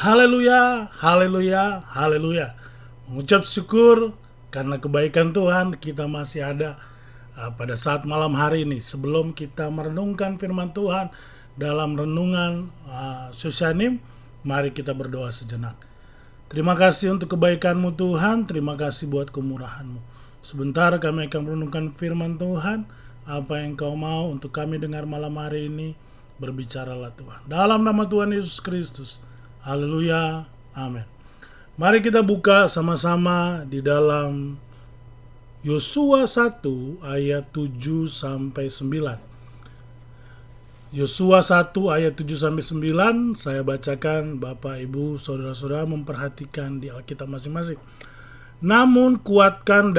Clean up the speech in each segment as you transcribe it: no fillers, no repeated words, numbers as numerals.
Haleluya, haleluya, haleluya. Mengucap syukur karena kebaikan Tuhan kita masih ada pada saat malam hari ini. Sebelum kita merenungkan firman Tuhan dalam renungan Susyanim, mari kita berdoa sejenak. Terima kasih untuk kebaikan-Mu Tuhan, terima kasih buat kemurahan-Mu. Sebentar kami akan merenungkan firman Tuhan. Apa yang Kau mau untuk kami dengar malam hari ini, berbicaralah Tuhan. Dalam nama Tuhan Yesus Kristus. Haleluya, amin. Mari kita buka sama-sama di dalam Yosua 1 ayat 7 sampai 9. Yosua 1 ayat 7 sampai 9 saya bacakan, Bapak, Ibu, Saudara-saudara memperhatikan di Alkitab masing-masing. Namun kuatkan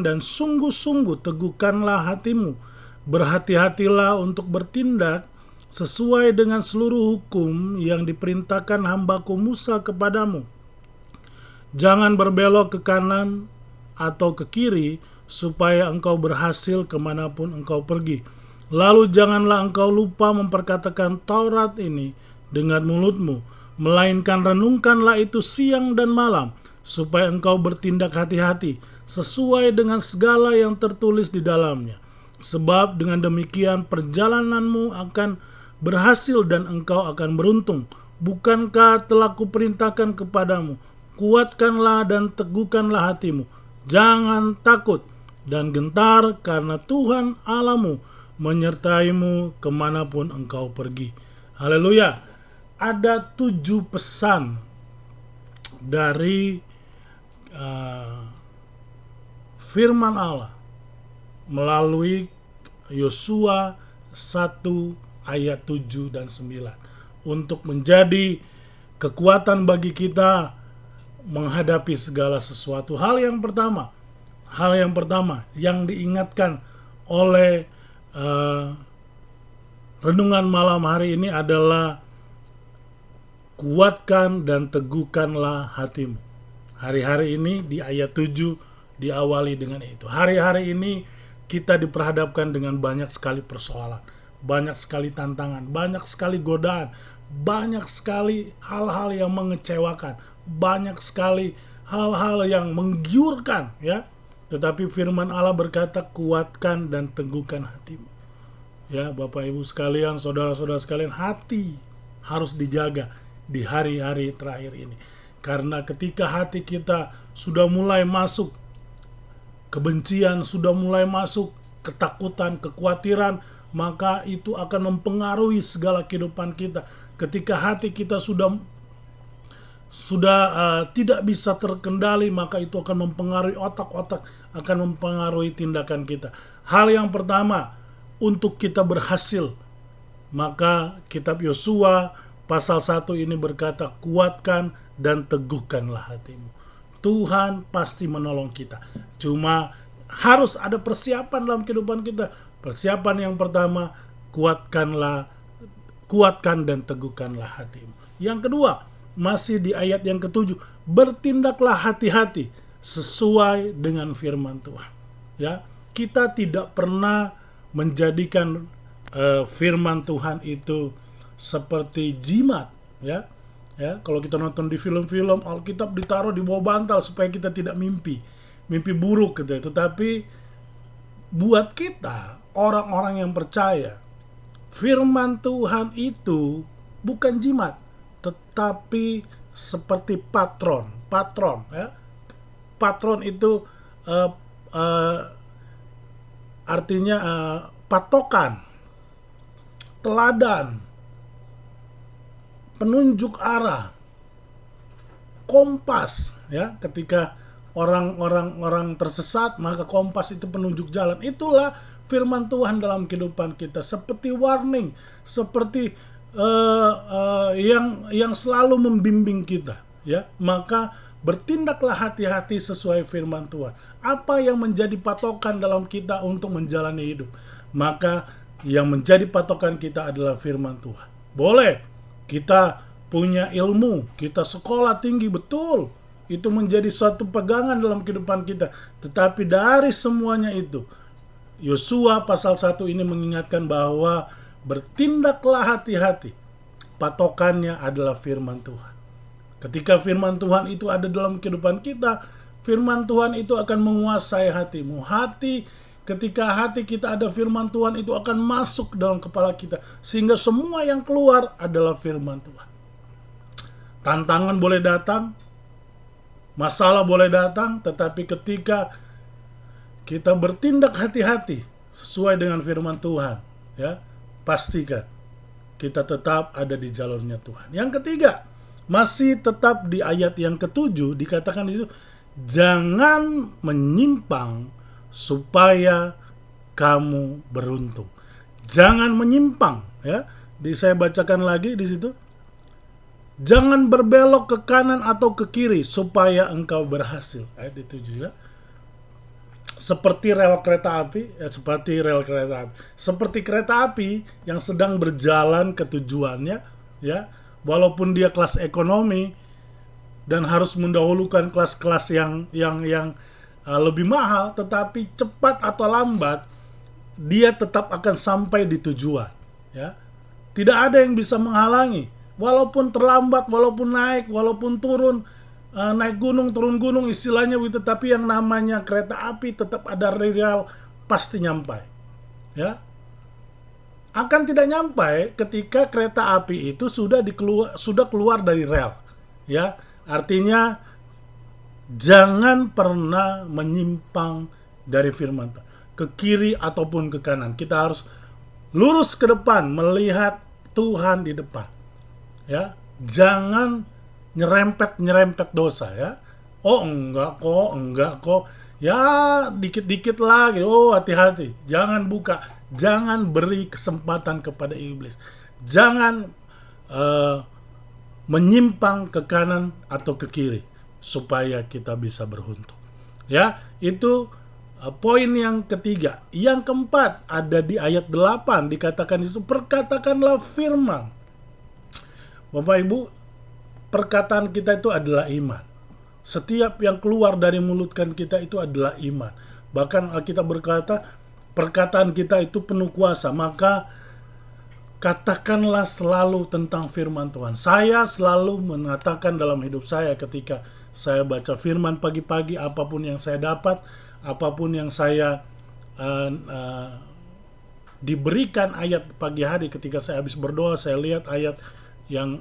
dan sungguh-sungguh teguhkanlah hatimu. Berhati-hatilah untuk bertindak sesuai dengan seluruh hukum yang diperintahkan hambaku Musa kepadamu. Jangan berbelok ke kanan atau ke kiri, supaya engkau berhasil kemanapun engkau pergi. Lalu janganlah engkau lupa memperkatakan Taurat ini dengan mulutmu, melainkan renungkanlah itu siang dan malam, supaya engkau bertindak hati-hati sesuai dengan segala yang tertulis di dalamnya. Sebab dengan demikian perjalananmu akan berhasil dan engkau akan beruntung. Bukankah telah kuperintahkan kepadamu, kuatkanlah dan teguhkanlah hatimu. Jangan takut dan gentar, karena Tuhan Allahmu menyertaimu kemanapun engkau pergi. Haleluya. Ada 7 pesan dari firman Allah melalui Yosua 1 ayat 7 dan 9 untuk menjadi kekuatan bagi kita menghadapi segala sesuatu. Hal yang pertama yang diingatkan oleh renungan malam hari ini adalah kuatkan dan teguhkanlah hatimu. Hari-hari ini di ayat 7 diawali dengan itu. Hari-hari ini kita diperhadapkan dengan banyak sekali persoalan, banyak sekali tantangan, banyak sekali godaan, banyak sekali hal-hal yang mengecewakan, banyak sekali hal-hal yang menggiurkan, ya. Tetapi firman Allah berkata, kuatkan dan teguhkan hatimu. Ya, Bapak Ibu sekalian, saudara-saudara sekalian, hati harus dijaga di hari-hari terakhir ini. Karena ketika hati kita sudah mulai masuk kebencian, sudah mulai masuk ketakutan, kekhawatiran, maka itu akan mempengaruhi segala kehidupan kita. Ketika hati kita sudah tidak bisa terkendali, maka itu akan mempengaruhi otak-otak, akan mempengaruhi tindakan kita. Hal yang pertama, untuk kita berhasil, maka kitab Yosua pasal 1 ini berkata, kuatkan dan teguhkanlah hatimu. Tuhan pasti menolong kita. Cuma harus ada persiapan dalam kehidupan kita. Persiapan yang pertama, kuatkan dan teguhkanlah hatimu. Yang kedua, masih di ayat yang ke-7, bertindaklah hati-hati sesuai dengan firman Tuhan. Ya, kita tidak pernah menjadikan firman Tuhan itu seperti jimat, ya. Ya, kalau kita nonton di film-film, Alkitab ditaruh di bawah bantal supaya kita tidak mimpi buruk gitu ya. Tetapi buat kita, orang-orang yang percaya, firman Tuhan itu bukan jimat, tetapi seperti patron, ya. Patron itu artinya patokan, teladan, penunjuk arah, kompas, ya. Ketika orang orang tersesat, maka kompas itu penunjuk jalan. Itulah firman Tuhan dalam kehidupan kita, seperti warning, seperti yang selalu membimbing kita, ya. Maka bertindaklah hati-hati sesuai firman Tuhan. Apa yang menjadi patokan dalam kita untuk menjalani hidup? Maka yang menjadi patokan kita adalah firman Tuhan. Boleh kita punya ilmu, kita sekolah tinggi, betul, itu menjadi suatu pegangan dalam kehidupan kita. Tetapi dari semuanya itu, Yosua pasal 1 ini mengingatkan bahwa bertindaklah hati-hati patokannya adalah firman Tuhan. Ketika firman Tuhan itu ada dalam kehidupan kita, firman Tuhan itu akan menguasai hatimu. Ketika hati kita ada firman Tuhan, itu akan masuk dalam kepala kita, sehingga semua yang keluar adalah firman Tuhan. Tantangan boleh datang, masalah boleh datang, tetapi ketika kita bertindak hati-hati sesuai dengan firman Tuhan, ya, pastikan kita tetap ada di jalurnya Tuhan. Yang ketiga, masih tetap di ayat yang ke-7 dikatakan di situ, jangan menyimpang supaya kamu beruntung. Jangan menyimpang, ya. Saya bacakan lagi di situ. Jangan berbelok ke kanan atau ke kiri supaya engkau berhasil. Ayat 7, ya. Seperti kereta api yang sedang berjalan ke tujuannya, ya. Walaupun dia kelas ekonomi dan harus mendahulukan kelas-kelas yang lebih mahal, tetapi cepat atau lambat dia tetap akan sampai di tujuan, ya. Tidak ada yang bisa menghalangi, walaupun terlambat, walaupun naik, walaupun turun, naik gunung, turun gunung istilahnya begitu, tapi yang namanya kereta api tetap ada rel, pasti nyampai, ya. Akan tidak nyampai ketika kereta api itu sudah keluar dari rel, ya. Artinya jangan pernah menyimpang dari firman Tuhan ke kiri ataupun ke kanan. Kita harus lurus ke depan, melihat Tuhan di depan, ya. Jangan nyerempet dosa, ya. Oh enggak kok, ya dikit-dikit lagi. Oh hati-hati, jangan buka. Jangan beri kesempatan kepada iblis. Jangan menyimpang ke kanan atau ke kiri supaya kita bisa beruntung. Ya, itu poin yang ketiga. Yang keempat ada di ayat 8 dikatakan itu, perkatakanlah firman. Bapak Ibu, perkataan kita itu adalah iman. Setiap yang keluar dari mulut kita itu adalah iman. Bahkan Alkitab berkata, perkataan kita itu penuh kuasa, maka katakanlah selalu tentang firman Tuhan. Saya selalu mengatakan dalam hidup saya ketika saya baca firman pagi-pagi, apapun yang saya dapat, apapun yang saya diberikan ayat pagi hari, ketika saya habis berdoa, saya lihat ayat yang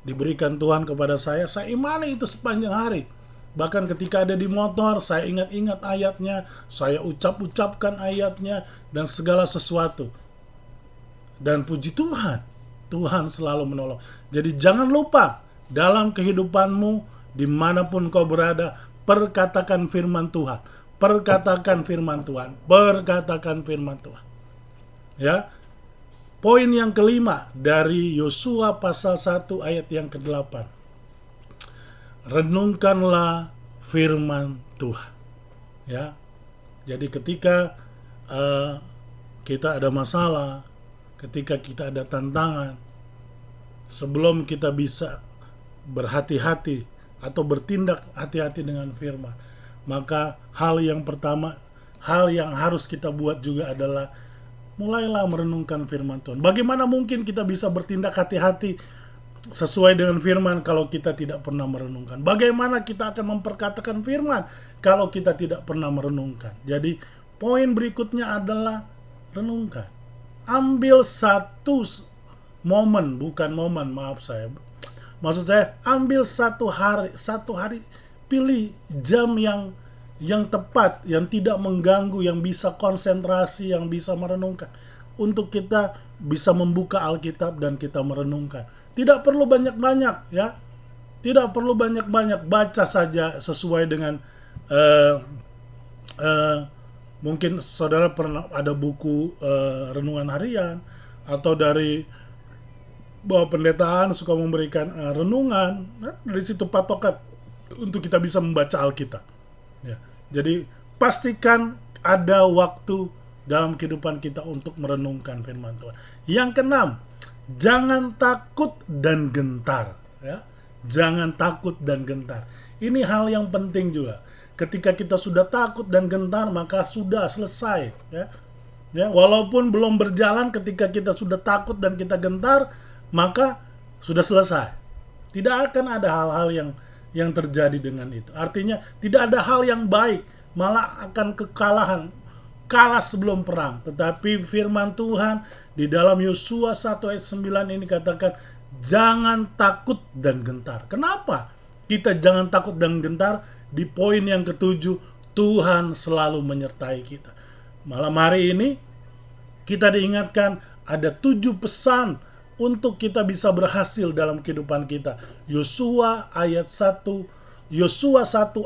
diberikan Tuhan kepada saya imani itu sepanjang hari. Bahkan ketika ada di motor, saya ingat-ingat ayatnya, saya ucapkan ayatnya, dan segala sesuatu. Dan puji Tuhan, Tuhan selalu menolong. Jadi jangan lupa, dalam kehidupanmu, dimanapun kau berada, perkatakan firman Tuhan. Perkatakan firman Tuhan. Perkatakan firman Tuhan. Ya. Poin yang kelima dari Yosua pasal 1 ayat yang ke-8. Renungkanlah firman Tuhan, ya. Jadi ketika kita ada masalah, ketika kita ada tantangan, sebelum kita bisa berhati-hati atau bertindak hati-hati dengan firman, maka hal yang pertama, hal yang harus kita buat juga adalah mulailah merenungkan firman Tuhan. Bagaimana mungkin kita bisa bertindak hati-hati sesuai dengan firman kalau kita tidak pernah merenungkan? Bagaimana kita akan memperkatakan firman kalau kita tidak pernah merenungkan? Jadi poin berikutnya adalah renungkan. Ambil satu momen, maksud saya ambil satu hari, pilih jam yang tepat, yang tidak mengganggu, yang bisa konsentrasi, yang bisa merenungkan, untuk kita bisa membuka Alkitab dan kita merenungkan. Tidak perlu banyak-banyak, ya. Tidak perlu banyak-banyak, baca saja sesuai dengan mungkin saudara pernah ada buku renungan harian, atau dari bahwa pendetahan suka memberikan renungan. Nah, dari situ patokan untuk kita bisa membaca Alkitab, ya. Jadi pastikan ada waktu dalam kehidupan kita untuk merenungkan firman Tuhan. Yang keenam, jangan takut dan gentar, ya. Jangan takut dan gentar. Ini hal yang penting juga. Ketika kita sudah takut dan gentar, maka sudah selesai, ya. Ya, walaupun belum berjalan, ketika kita sudah takut dan kita gentar, maka sudah selesai. Tidak akan ada hal-hal yang terjadi dengan itu. Artinya tidak ada hal yang baik, malah akan kekalahan, kalah sebelum perang. Tetapi firman Tuhan di dalam Yosua 1 ayat 9 ini katakan, jangan takut dan gentar. Kenapa kita jangan takut dan gentar? Di poin yang ketujuh, Tuhan selalu menyertai kita. Malam hari ini kita diingatkan ada 7 pesan untuk kita bisa berhasil dalam kehidupan kita. Yosua 1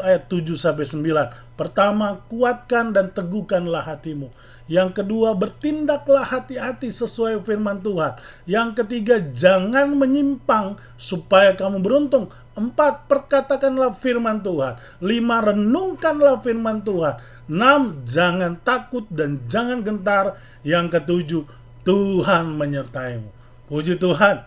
ayat 7 sampai 9. Pertama, kuatkan dan teguhkanlah hatimu. Yang kedua, bertindaklah hati-hati sesuai firman Tuhan. Yang ketiga, jangan menyimpang supaya kamu beruntung. 4, perkatakanlah firman Tuhan. 5, renungkanlah firman Tuhan. 6, jangan takut dan jangan gentar. Yang ketujuh, Tuhan menyertaimu. Puji Tuhan.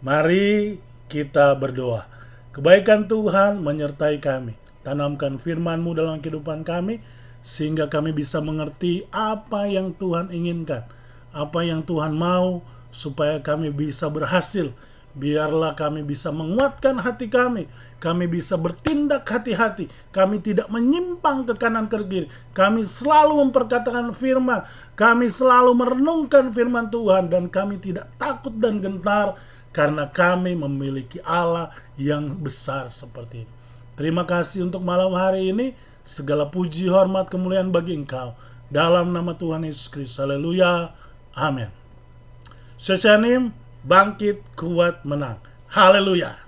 Mari kita berdoa. Kebaikan Tuhan menyertai kami. Tanamkan firman-Mu dalam kehidupan kami, sehingga kami bisa mengerti apa yang Tuhan inginkan, apa yang Tuhan mau, supaya kami bisa berhasil. Biarlah kami bisa menguatkan hati kami bisa bertindak hati-hati, kami tidak menyimpang ke kanan ke kiri, kami selalu memperkatakan firman, kami selalu merenungkan firman Tuhan, dan kami tidak takut dan gentar, karena kami memiliki Allah yang besar seperti ini. Terima kasih untuk malam hari ini. Segala puji, hormat, kemuliaan bagi Engkau. Dalam nama Tuhan Yesus Kristus. Haleluya. Amin. Sesanim, bangkit, kuat, menang. Haleluya.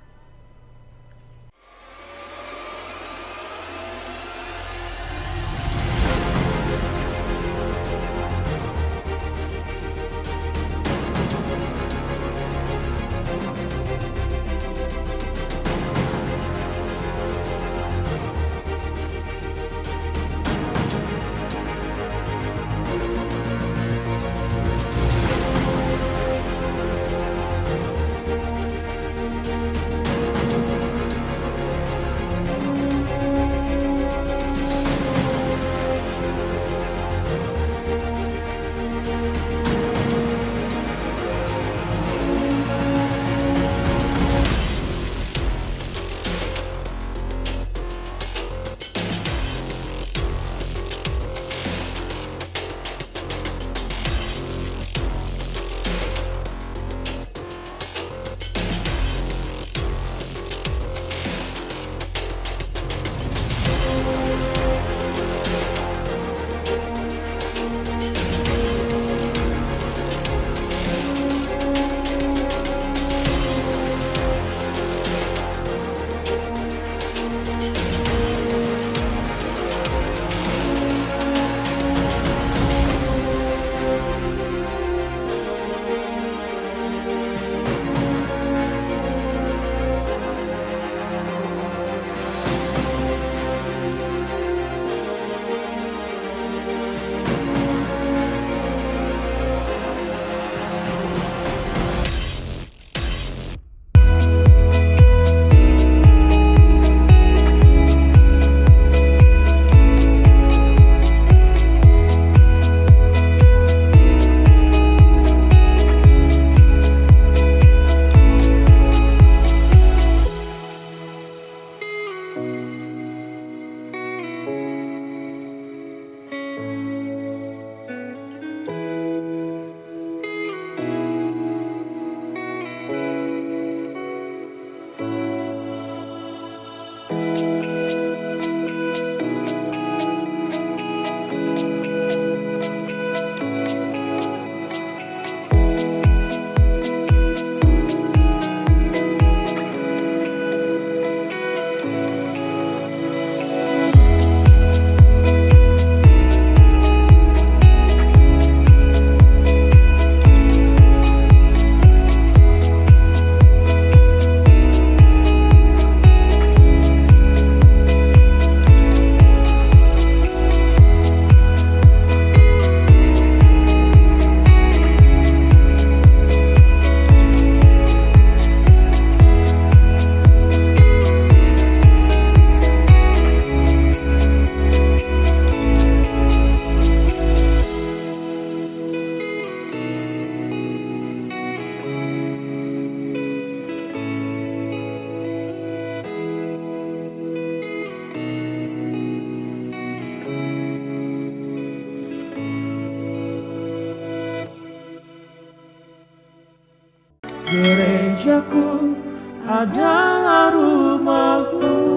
gerejaku adalah rumahku.